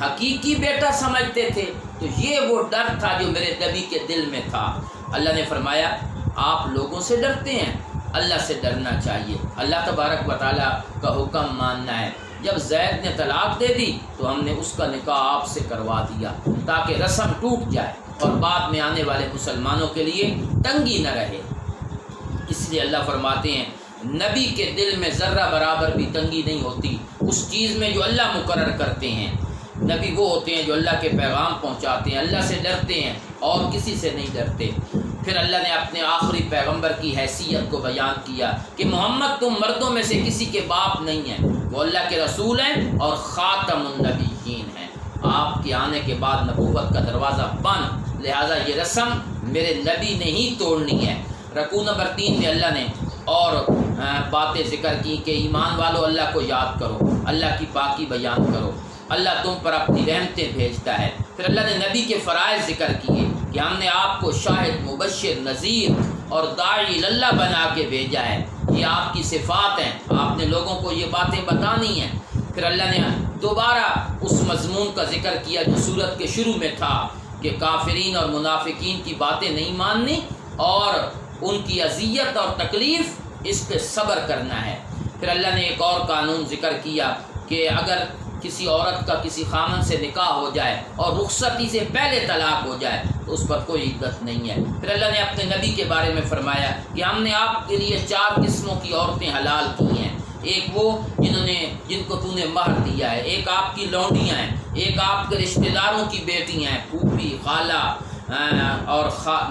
حقیقی بیٹا سمجھتے تھے، تو یہ وہ ڈر تھا جو میرے نبی کے دل میں تھا۔ اللہ نے فرمایا آپ لوگوں سے ڈرتے ہیں، اللہ سے ڈرنا چاہیے، اللہ تبارک و تعالیٰ کا حکم ماننا ہے۔ جب زید نے طلاق دے دی تو ہم نے اس کا نکاح آپ سے کروا دیا تاکہ رسم ٹوٹ جائے اور بعد میں آنے والے مسلمانوں کے لیے تنگی نہ رہے۔ اس لیے اللہ فرماتے ہیں نبی کے دل میں ذرہ برابر بھی تنگی نہیں ہوتی اس چیز میں جو اللہ مقرر کرتے ہیں۔ نبی وہ ہوتے ہیں جو اللہ کے پیغام پہنچاتے ہیں، اللہ سے ڈرتے ہیں اور کسی سے نہیں ڈرتے۔ پھر اللہ نے اپنے آخری پیغمبر کی حیثیت کو بیان کیا کہ محمد تم مردوں میں سے کسی کے باپ نہیں ہیں، وہ اللہ کے رسول ہیں اور خاتم النبیین ہیں۔ آپ کے آنے کے بعد نبوت کا دروازہ بند، لہٰذا یہ رسم میرے نبی نے ہی توڑنی ہے۔ رکوع نمبر 3 میں اللہ نے اور باتیں ذکر کی کہ ایمان والو اللہ کو یاد کرو، اللہ کی پاکی بیان کرو، اللہ تم پر اپنی رحمتیں بھیجتا ہے۔ پھر اللہ نے نبی کے فرائض ذکر کیے کہ ہم نے آپ کو شاہد، مبشر، نذیر اور داعی اللہ بنا کے بھیجا ہے، یہ آپ کی صفات ہیں، آپ نے لوگوں کو یہ باتیں بتانی ہیں۔ پھر اللہ نے دوبارہ اس مضمون کا ذکر کیا جو سورت کے شروع میں تھا کہ کافرین اور منافقین کی باتیں نہیں ماننی اور ان کی اذیت اور تکلیف، اس پہ صبر کرنا ہے۔ پھر اللہ نے ایک اور قانون ذکر کیا کہ اگر کسی عورت کا کسی خامن سے نکاح ہو جائے اور رخصتی سے پہلے طلاق ہو جائے تو اس پر کوئی عدت نہیں ہے۔ پھر اللہ نے اپنے نبی کے بارے میں فرمایا کہ ہم نے آپ کے لیے 4 قسموں کی عورتیں حلال کی ہیں، ایک وہ جن کو تو نے مہر دیا ہے، ایک آپ کی لونڈیاں ہیں، ایک آپ کے رشتہ داروں کی بیٹیاں ہیں، پھوپھی، خالہ اور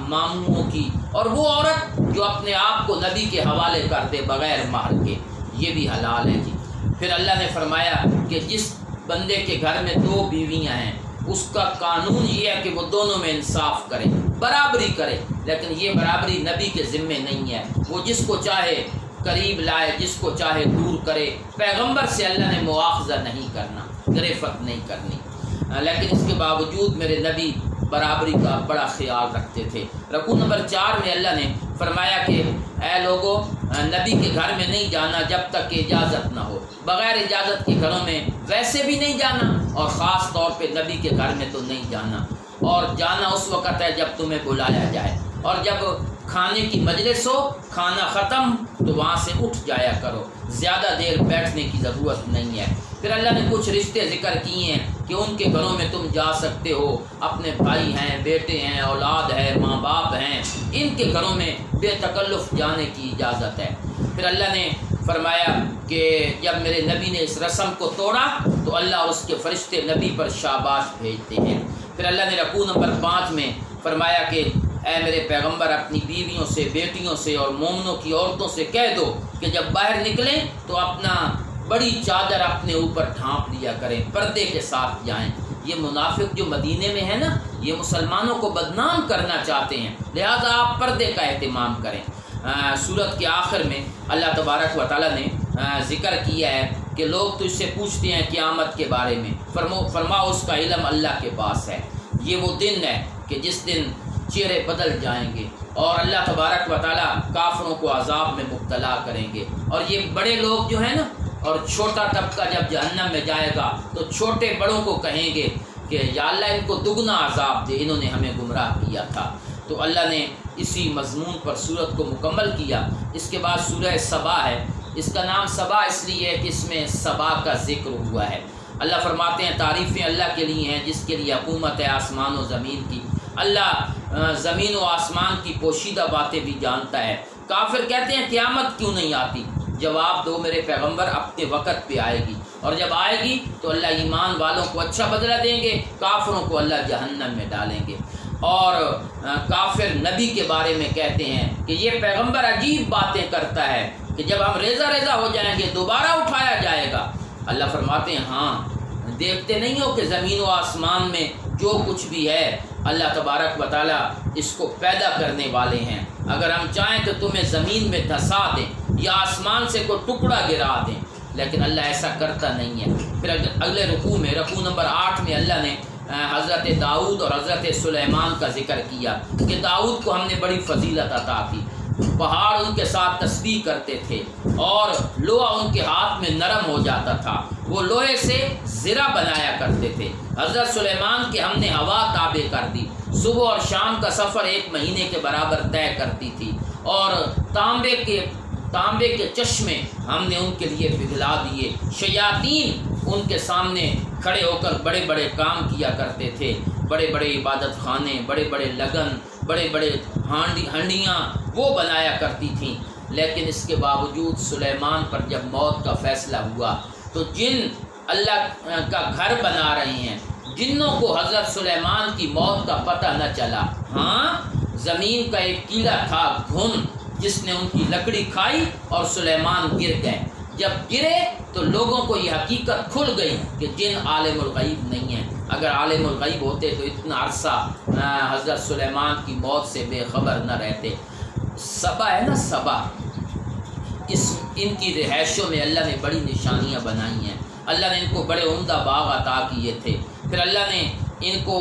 ماموں کی، اور وہ عورت جو اپنے آپ کو نبی کے حوالے کر دے بغیر مہر کے، یہ بھی حلال ہے جی۔ پھر اللہ نے فرمایا کہ جس بندے کے گھر میں 2 بیویاں ہیں اس کا قانون یہ ہے کہ وہ دونوں میں انصاف کرے، برابری کرے، لیکن یہ برابری نبی کے ذمے نہیں ہے، وہ جس کو چاہے قریب لائے، جس کو چاہے دور کرے۔ پیغمبر سے اللہ نے مواخذہ نہیں کرنا، گرفت نہیں کرنی، لیکن اس کے باوجود میرے نبی برابری کا بڑا خیال رکھتے تھے۔ رکوع نمبر 4 میں اللہ نے فرمایا کہ اے لوگو نبی کے گھر میں نہیں جانا جب تک کہ اجازت نہ ہو، بغیر اجازت کے گھروں میں ویسے بھی نہیں جانا، اور خاص طور پہ نبی کے گھر میں تو نہیں جانا، اور جانا اس وقت ہے جب تمہیں بلایا جائے، اور جب کھانے کی مجلس ہو، کھانا ختم تو وہاں سے اٹھ جایا کرو، زیادہ دیر بیٹھنے کی ضرورت نہیں ہے۔ پھر اللہ نے کچھ رشتے ذکر کیے ہیں کہ ان کے گھروں میں تم جا سکتے ہو، اپنے بھائی ہیں، بیٹے ہیں، اولاد ہے، ماں باپ ہیں، ان کے گھروں میں بے تکلف جانے کی اجازت ہے۔ پھر اللہ نے فرمایا کہ جب میرے نبی نے اس رسم کو توڑا تو اللہ اور اس کے فرشتے نبی پر شاباش بھیجتے ہیں۔ پھر اللہ نے رکوع نمبر 5 میں فرمایا کہ اے میرے پیغمبر اپنی بیویوں سے، بیٹیوں سے اور مومنوں کی عورتوں سے کہہ دو کہ جب باہر نکلیں تو اپنا بڑی چادر اپنے اوپر ڈھانپ لیا کریں، پردے کے ساتھ جائیں۔ یہ منافق جو مدینے میں ہے نا، یہ مسلمانوں کو بدنام کرنا چاہتے ہیں، لہذا آپ پردے کا اہتمام کریں۔ سورت کے آخر میں اللہ تبارک و تعالیٰ نے ذکر کیا ہے کہ لوگ تجھ سے پوچھتے ہیں قیامت کے بارے میں، فرماؤ اس کا علم اللہ کے پاس ہے۔ یہ وہ دن ہے کہ جس دن چہرے بدل جائیں گے اور اللہ تبارک و تعالیٰ کافروں کو عذاب میں مبتلا کریں گے، اور یہ بڑے لوگ جو ہیں نا اور چھوٹا طبقہ جب جہنم میں جائے گا تو چھوٹے بڑوں کو کہیں گے کہ یا اللہ ان کو دگنا عذاب دے، انہوں نے ہمیں گمراہ کیا تھا۔ تو اللہ نے اسی مضمون پر سورت کو مکمل کیا۔ اس کے بعد سورہ سبا ہے، اس کا نام سبا اس لیے ہے کہ اس میں سبا کا ذکر ہوا ہے۔ اللہ فرماتے ہیں تعریفیں اللہ کے لیے ہیں جس کے لیے حکومت ہے آسمان و زمین کی۔ اللہ زمین و آسمان کی پوشیدہ باتیں بھی جانتا ہے۔ کافر کہتے ہیں قیامت کیوں نہیں آتی؟ جواب دو میرے پیغمبر، اپنے وقت پہ آئے گی، اور جب آئے گی تو اللہ ایمان والوں کو اچھا بدلہ دیں گے، کافروں کو اللہ جہنم میں ڈالیں گے۔ اور کافر نبی کے بارے میں کہتے ہیں کہ یہ پیغمبر عجیب باتیں کرتا ہے کہ جب ہم ریزہ ریزہ ہو جائیں گے دوبارہ اٹھایا جائے گا۔ اللہ فرماتے ہیں ہاں، دیکھتے نہیں ہو کہ زمین و آسمان میں جو کچھ بھی ہے اللہ تبارک و تعالیٰ اس کو پیدا کرنے والے ہیں۔ اگر ہم چاہیں تو تمہیں زمین میں دھسا دیں یا آسمان سے کوئی ٹکڑا گرا دیں، لیکن اللہ ایسا کرتا نہیں ہے۔ پھر اگلے رکوع میں، رکوع نمبر 8 میں اللہ نے حضرت داؤد اور حضرت سلیمان کا ذکر کیا کہ داؤد کو ہم نے بڑی فضیلت عطا کی، پہاڑ ان کے ساتھ تسبیح کرتے تھے اور لوہا ان کے ہاتھ میں نرم ہو جاتا تھا، وہ لوہے سے زرہ بنایا کرتے تھے۔ حضرت سلیمان کے ہم نے ہوا تابع کر دی، صبح اور شام کا سفر 1 مہینے کے برابر طے کرتی تھی، اور تانبے کے چشمے ہم نے ان کے لیے پگھلا دیے۔ شیاطین ان کے سامنے کھڑے ہو کر بڑے بڑے کام کیا کرتے تھے، بڑے بڑے عبادت خانے، بڑے بڑے لگن، بڑے بڑے ہانڈیاں وہ بنایا کرتی تھیں۔ لیکن اس کے باوجود سلیمان پر جب موت کا فیصلہ ہوا تو جن اللہ کا گھر بنا رہے ہیں، جنوں کو حضرت سلیمان کی موت کا پتہ نہ چلا۔ ہاں، زمین کا ایک کیڑا تھا گھن، جس نے ان کی لکڑی کھائی اور سلیمان گر گئے۔ جب گرے تو لوگوں کو یہ حقیقت کھل گئی کہ جن عالم الغیب نہیں ہیں۔ اگر عالم الغیب ہوتے تو اتنا عرصہ حضرت سلیمان کی موت سے بے خبر نہ رہتے۔ سبا ہے نا، سبا، ان کی رہائشوں میں اللہ نے بڑی نشانیاں بنائی ہیں۔ اللہ نے ان کو بڑے عمدہ باغ عطا کیے تھے، پھر اللہ نے ان کو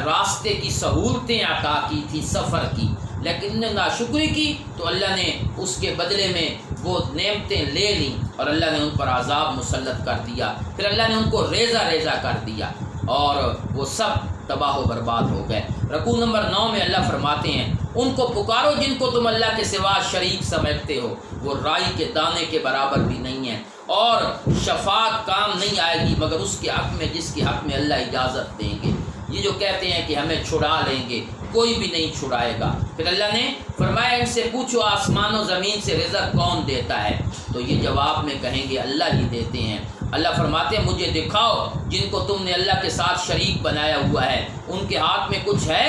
راستے کی سہولتیں عطا کی تھی، سفر کی، لیکن انہوں نے ناشکری کی تو اللہ نے اس کے بدلے میں وہ نعمتیں لے لیں اور اللہ نے ان پر عذاب مسلط کر دیا۔ پھر اللہ نے ان کو ریزہ ریزہ کر دیا اور وہ سب تباہ و برباد ہو گئے۔ رکوع نمبر 9 میں اللہ فرماتے ہیں، ان کو پکارو جن کو تم اللہ کے سوا شریک سمجھتے ہو، وہ رائی کے دانے کے برابر بھی نہیں ہیں، اور شفاعت کام نہیں آئے گی مگر اس کے حق میں جس کے حق میں اللہ اجازت دیں گے۔ یہ جو کہتے ہیں کہ ہمیں چھڑا لیں گے، کوئی بھی نہیں چھڑائے گا۔ پھر اللہ نے فرمایا، ان سے پوچھو آسمان و زمین سے رزق کون دیتا ہے، تو یہ جواب میں کہیں گے اللہ ہی دیتے ہیں۔ اللہ فرماتے ہیں، مجھے دکھاؤ جن کو تم نے اللہ کے ساتھ شریک بنایا ہوا ہے، ان کے ہاتھ میں کچھ ہے؟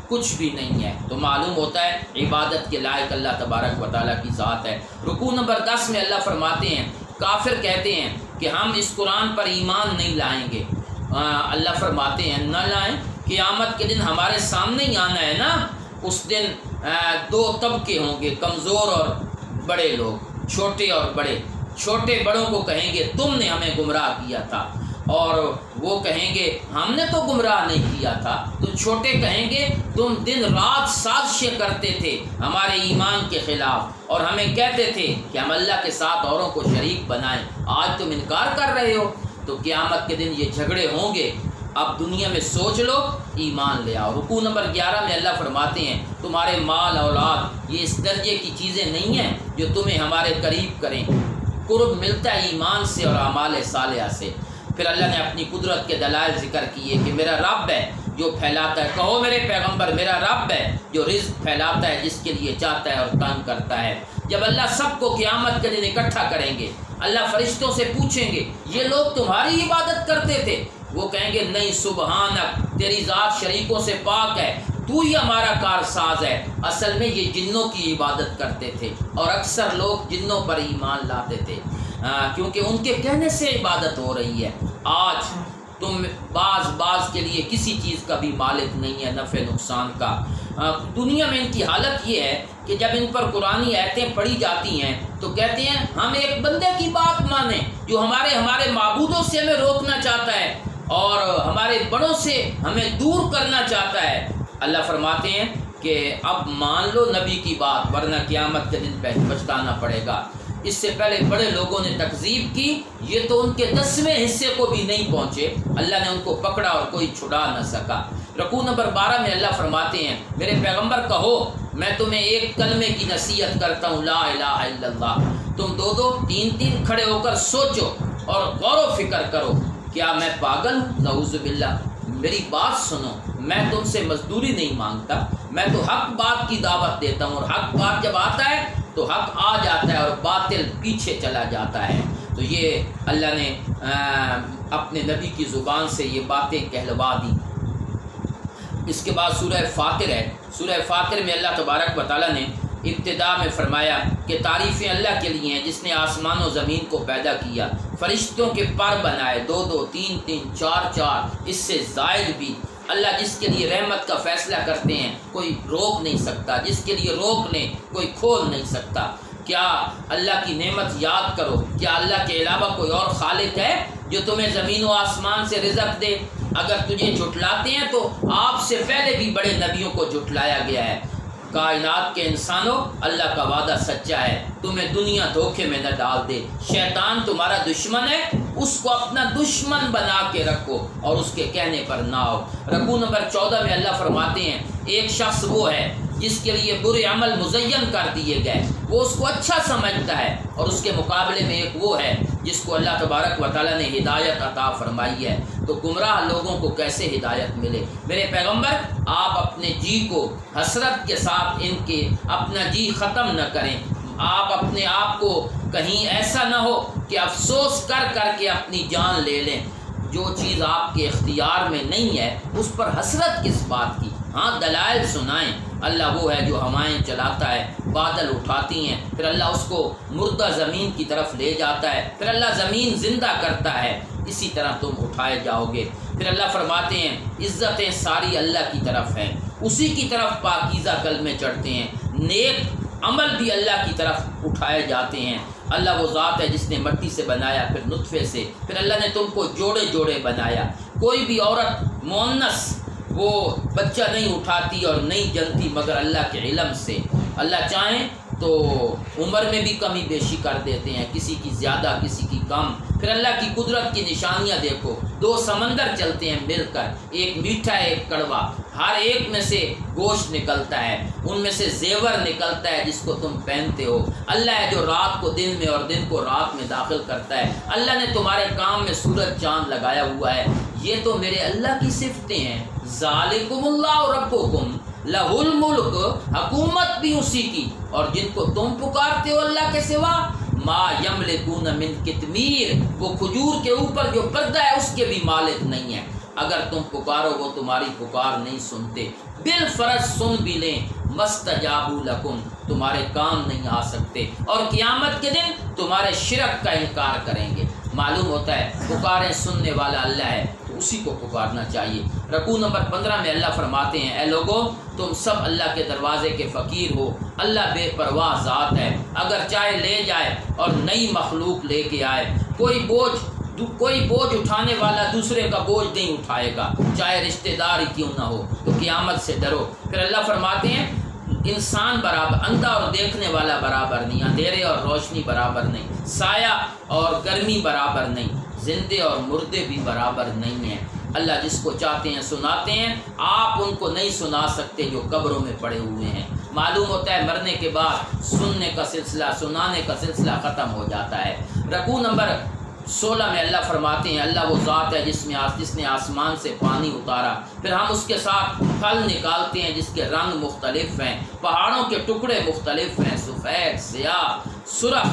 کچھ بھی نہیں ہے۔ تو معلوم ہوتا ہے عبادت کے لائق اللہ تبارک و تعالیٰ کی ذات ہے۔ رکوع نمبر 10 میں اللہ فرماتے ہیں، کافر کہتے ہیں کہ ہم اس قرآن پر ایمان نہیں لائیں گے۔ اللہ فرماتے ہیں نہ لائیں، قیامت کے دن ہمارے سامنے ہی آنا ہے نا، اس دن 2 طبقے ہوں گے، کمزور اور بڑے لوگ، چھوٹے اور بڑے۔ چھوٹے بڑوں کو کہیں گے تم نے ہمیں گمراہ کیا تھا، اور وہ کہیں گے ہم نے تو گمراہ نہیں کیا تھا۔ تو چھوٹے کہیں گے تم دن رات سازشیں کرتے تھے ہمارے ایمان کے خلاف، اور ہمیں کہتے تھے کہ ہم اللہ کے ساتھ اوروں کو شریک بنائیں، آج تم انکار کر رہے ہو۔ تو قیامت کے دن یہ جھگڑے ہوں گے۔ اب دنیا میں سوچ لو، ایمان لے آؤ۔ رکوع نمبر 11 میں اللہ فرماتے ہیں، تمہارے مال اولاد یہ اس درجے کی چیزیں نہیں ہیں جو تمہیں ہمارے قریب کریں۔ قرب ملتا ہے ایمان سے اور اعمال صالحہ سے۔ پھر اللہ نے اپنی قدرت کے دلائل ذکر کیے کہ میرا رب ہے جو پھیلاتا ہے، کہو میرے پیغمبر میرا رب ہے جو رزق پھیلاتا ہے جس کے لیے چاہتا ہے اور تنگ کرتا ہے۔ جب اللہ سب کو قیامت کے دن اکٹھا کریں گے، اللہ فرشتوں سے پوچھیں گے یہ لوگ تمہاری عبادت کرتے تھے؟ وہ کہیں گے نہیں، سبحانک، تیری ذات شریکوں سے پاک ہے، تو ہی ہمارا کارساز ہے۔ اصل میں یہ جنوں کی عبادت کرتے تھے، اور اکثر لوگ جنوں پر ایمان لاتے تھے کیونکہ ان کے کہنے سے عبادت ہو رہی ہے۔ آج تم بعض کے لیے کسی چیز کا بھی مالک نہیں ہے، نفع نقصان کا۔ دنیا میں ان کی حالت یہ ہے کہ جب ان پر قرآنی آیتیں پڑھی جاتی ہیں تو کہتے ہیں ہم ایک بندے کی بات مانیں جو ہمارے معبودوں سے ہمیں روکنا چاہتا ہے اور ہمارے بڑوں سے ہمیں دور کرنا چاہتا ہے۔ اللہ فرماتے ہیں کہ اب مان لو نبی کی بات، ورنہ قیامت کے دن پچھتانا پڑے گا۔ اس سے پہلے بڑے لوگوں نے تکذیب کی، یہ تو ان کے 10ویں حصے کو بھی نہیں پہنچے، اللہ نے ان کو پکڑا اور کوئی چھڑا نہ سکا۔ رکوع نمبر 12 میں اللہ فرماتے ہیں، میرے پیغمبر کہو میں تمہیں ایک کلمے کی نصیحت کرتا ہوں، لا الہ الا اللہ۔ تم 2 3 کھڑے ہو کر سوچو اور غور و فکر کرو، کیا میں پاگل ہوں؟ نعوذ باللہ۔ میری بات سنو، میں تم سے مزدوری نہیں مانگتا، میں تو حق بات کی دعوت دیتا ہوں، اور حق بات جب آتا ہے تو حق آ جاتا ہے اور باطل پیچھے چلا جاتا ہے۔ تو یہ اللہ نے اپنے نبی کی زبان سے یہ باتیں کہلوا دی۔ اس کے بعد سورہ فاطر ہے۔ سورہ فاطر میں اللہ تبارک و تعالیٰ نے ابتدا میں فرمایا کہ تعریفیں اللہ کے لیے ہیں جس نے آسمان و زمین کو پیدا کیا، فرشتوں کے پر بنائے، 2 2 3 3 4 4، اس سے زائد بھی۔ اللہ جس کے لیے رحمت کا فیصلہ کرتے ہیں کوئی روک نہیں سکتا، جس کے لیے روک لیں کوئی کھول نہیں سکتا۔ کیا اللہ کی نعمت یاد کرو، کیا اللہ کے علاوہ کوئی اور خالق ہے جو تمہیں زمین و آسمان سے رزق دے؟ اگر تجھے جھٹلاتے ہیں تو آپ سے پہلے بھی بڑے نبیوں کو جھٹلایا گیا ہے۔ کائنات کے انسانوں، اللہ کا وعدہ سچا ہے، تمہیں دنیا دھوکے میں نہ ڈال دے۔ شیطان تمہارا دشمن ہے، اس کو اپنا دشمن بنا کے رکھو اور اس کے کہنے پر نہ آؤ۔ رکوع نمبر 14 میں اللہ فرماتے ہیں ایک شخص وہ ہے جس کے لیے برے عمل مزین کر دیے گئے، وہ اس کو اچھا سمجھتا ہے، اور اس کے مقابلے میں ایک وہ ہے جس کو اللہ تبارک و تعالیٰ نے ہدایت عطا فرمائی ہے۔ تو گمراہ لوگوں کو کیسے ہدایت ملے؟ میرے پیغمبر، آپ اپنے جی کو حسرت کے ساتھ ان کے اپنا جی ختم نہ کریں۔ آپ اپنے آپ کو کہیں ایسا نہ ہو کہ افسوس کر کر کے اپنی جان لے لیں۔ جو چیز آپ کے اختیار میں نہیں ہے اس پر حسرت کس بات کی؟ ہاں، دلائل سنائیں۔ اللہ وہ ہے جو ہوائیں چلاتا ہے، بادل اٹھاتی ہیں، پھر اللہ اس کو مردہ زمین کی طرف لے جاتا ہے، پھر اللہ زمین زندہ کرتا ہے، اسی طرح تم اٹھائے جاؤ گے۔ پھر اللہ فرماتے ہیں عزتیں ساری اللہ کی طرف ہیں، اسی کی طرف پاکیزہ کلمے چڑھتے ہیں، نیک عمل بھی اللہ کی طرف اٹھائے جاتے ہیں۔ اللہ وہ ذات ہے جس نے مٹی سے بنایا، پھر نطفے سے، پھر اللہ نے تم کو جوڑے جوڑے بنایا۔ کوئی بھی عورت مؤنث وہ بچہ نہیں اٹھاتی اور نہیں جنتی مگر اللہ کے علم سے۔ اللہ چاہیں تو عمر میں بھی کمی بیشی کر دیتے ہیں، کسی کی زیادہ کسی کی کم۔ پھر اللہ کی قدرت کی نشانیاں دیکھو، دو سمندر چلتے ہیں مل کر، ایک میٹھا ایک کڑوا، ہر ایک میں سے گوشت نکلتا ہے، ان میں سے زیور نکلتا ہے جس کو تم پہنتے ہو۔ اللہ ہے جو رات کو دن میں اور دن کو رات میں داخل کرتا ہے۔ اللہ نے تمہارے کام میں سورج چاند لگایا ہوا ہے۔ یہ تو میرے اللہ کی صفتیں ہیں۔ ذالکم اللہ ربکم لہ الملک، حکومت بھی اسی کی، اور جن کو تم پکارتے ہو اللہ کے سوا، ما یملکون من قطمیر، وہ کھجور کے اوپر جو پردہ ہے اس کے بھی مالک نہیں ہے۔ اگر تم پکارو وہ تمہاری پکار نہیں سنتے، بالفرض سن بھی لیں، مستجابوا لکم، تمہارے کام نہیں آ سکتے، اور قیامت کے دن تمہارے شرک کا انکار کریں گے۔ معلوم ہوتا ہے پکاریں سننے والا اللہ ہے، تو اسی کو پکارنا چاہیے۔ رکوع نمبر 15 میں اللہ فرماتے ہیں اے لوگوں، تم سب اللہ کے دروازے کے فقیر ہو، اللہ بے پرواہ ذات ہے، اگر چاہے لے جائے اور نئی مخلوق لے کے آئے۔ کوئی بوجھ اٹھانے والا دوسرے کا بوجھ نہیں اٹھائے گا، چاہے رشتہ دار ہی کیوں نہ ہو۔ تو قیامت سے ڈرو۔ پھر اللہ فرماتے ہیں انسان برابر، اندھا اور دیکھنے والا برابر نہیں، اندھیرے اور روشنی برابر نہیں، سایہ اور گرمی برابر نہیں، زندے اور مردے بھی برابر نہیں ہیں۔ اللہ جس کو چاہتے ہیں سناتے ہیں، آپ ان کو نہیں سنا سکتے جو قبروں میں پڑے ہوئے ہیں۔ معلوم ہوتا ہے مرنے کے بعد سننے کا سلسلہ، سنانے کا سلسلہ ختم ہو جاتا ہے۔ رکوع نمبر 16 میں اللہ فرماتے ہیں اللہ وہ ذات ہے جس نے آسمان سے پانی اتارا، پھر ہم اس کے ساتھ پھل نکالتے ہیں جس کے رنگ مختلف ہیں، پہاڑوں کے ٹکڑے مختلف ہیں، سفید، سیاہ، سرخ،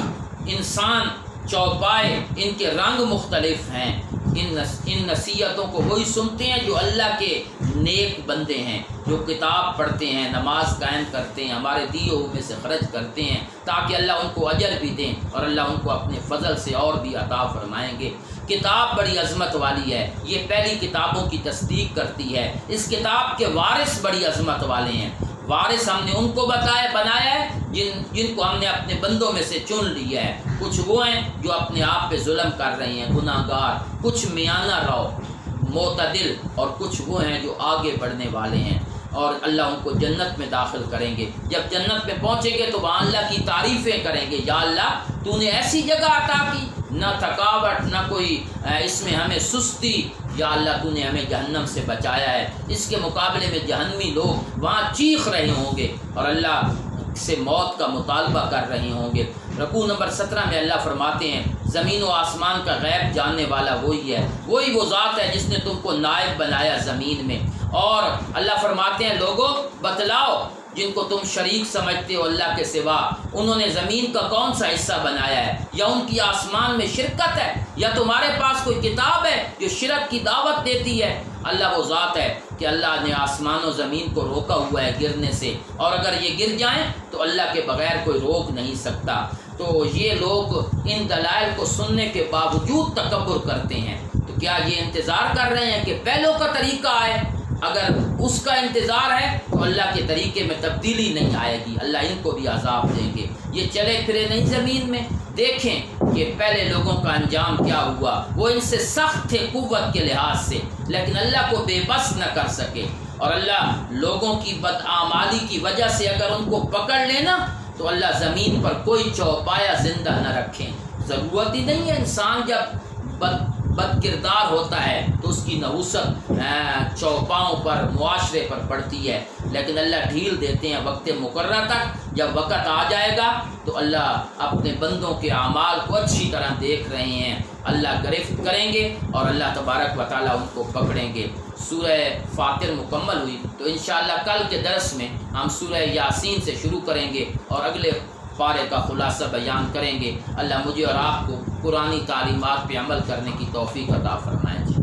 انسان، چوپائے، ان کے رنگ مختلف ہیں۔ ان نصیحتوں کو وہی سنتے ہیں جو اللہ کے نیک بندے ہیں، جو کتاب پڑھتے ہیں، نماز قائم کرتے ہیں، ہمارے دیے ہوئے میں سے خرچ کرتے ہیں، تاکہ اللہ ان کو اجر بھی دیں اور اللہ ان کو اپنے فضل سے اور بھی عطا فرمائیں گے۔ کتاب بڑی عظمت والی ہے، یہ پہلی کتابوں کی تصدیق کرتی ہے۔ اس کتاب کے وارث بڑی عظمت والے ہیں۔ وارث ہم نے ان کو بنایا ہے جن کو ہم نے اپنے بندوں میں سے چن لیا ہے۔ کچھ وہ ہیں جو اپنے آپ پہ ظلم کر رہے ہیں، گناہ گار، کچھ میانہ رو، معتدل، اور کچھ وہ ہیں جو آگے بڑھنے والے ہیں، اور اللہ ان کو جنت میں داخل کریں گے۔ جب جنت میں پہنچیں گے تو وہاں اللہ کی تعریفیں کریں گے، یا اللہ تو نے ایسی جگہ عطا کی، نہ تھکاوٹ، نہ کوئی اس میں ہمیں سستی، یا اللہ تو نے ہمیں جہنم سے بچایا ہے۔ اس کے مقابلے میں جہنمی لوگ وہاں چیخ رہے ہوں گے اور اللہ سے موت کا مطالبہ کر رہے ہوں گے۔ رکوع نمبر 17 میں اللہ فرماتے ہیں زمین و آسمان کا غیب جاننے والا وہی ہے، وہی وہ ذات ہے جس نے تم کو نائب بنایا زمین میں۔ اور اللہ فرماتے ہیں لوگوں بتلاؤ جن کو تم شریک سمجھتے ہو اللہ کے سوا، انہوں نے زمین کا کون سا حصہ بنایا ہے، یا ان کی آسمان میں شرکت ہے، یا تمہارے پاس کوئی کتاب ہے جو شرک کی دعوت دیتی ہے۔ اللہ وہ ذات ہے کہ اللہ نے آسمان و زمین کو روکا ہوا ہے گرنے سے، اور اگر یہ گر جائیں تو اللہ کے بغیر کوئی روک نہیں سکتا۔ تو یہ لوگ ان دلائل کو سننے کے باوجود تکبر کرتے ہیں، تو کیا یہ انتظار کر رہے ہیں کہ پہلوں کا طریقہ آئے؟ اگر اس کا انتظار ہے تو اللہ کے طریقے میں تبدیلی نہیں آئے گی، اللہ ان کو بھی عذاب دیں گے۔ یہ چلے پھرے نہیں زمین میں، دیکھیں کہ پہلے لوگوں کا انجام کیا ہوا۔ وہ ان سے سخت تھے قوت کے لحاظ سے، لیکن اللہ کو بے بس نہ کر سکے۔ اور اللہ لوگوں کی بدعمالی کی وجہ سے اگر ان کو پکڑ لینا تو اللہ زمین پر کوئی چوپایا زندہ نہ رکھیں۔ ضرورت ہی نہیں ہے، انسان جب بد کردار ہوتا ہے تو اس کی نحوست چوپاؤں پر، معاشرے پر پڑتی ہے، لیکن اللہ ڈھیل دیتے ہیں وقت مقررہ تک۔ جب وقت آ جائے گا تو اللہ اپنے بندوں کے اعمال کو اچھی طرح دیکھ رہے ہیں، اللہ گرفت کریں گے اور اللہ تبارک و تعالیٰ ان کو پکڑیں گے۔ سورہ فاطر مکمل ہوئی تو انشاءاللہ کل کے درس میں ہم سورہ یاسین سے شروع کریں گے اور اگلے پارے کا خلاصہ بیان کریں گے۔ اللہ مجھے اور آپ کو قرآنی تعلیمات پہ عمل کرنے کی توفیق عطا فرمائے۔